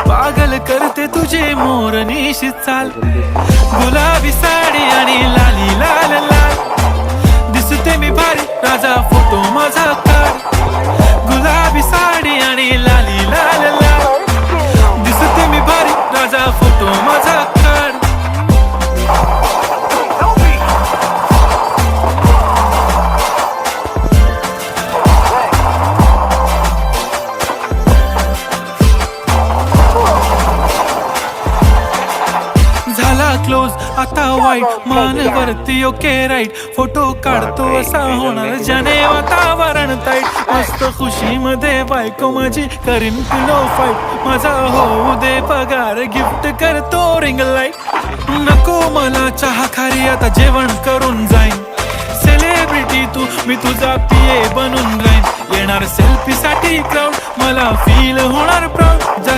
पागल करते तुझे मोरनीशी चाल, गुलाबी साडी आणि लाली लाल लाल. दिसते मी भारी राजा फोटो माझा काढ, गुलाबी साडी आणि लाली लाल लाल. दिसते मी भारी राजा फोटो माझा काढ. झाला क्लोज आता वाईट, मानवरती ओके राईट. फोटो काढतो असा होणार ज्याने वातावरण ताईट. मस्त खुशी मध्ये बायको माझी करीन पिलो फाईट. माझा होऊ दे पगार, गिफ्ट करतो रिंग लाईट. नको मला चहा खारी, आता जेवण करून जाईन. सेलिब्रिटी तू, मी तुझा पिये बनून जाईन. येणार सेल्फी साठी क्राऊड, मला फील होणार प्राऊड.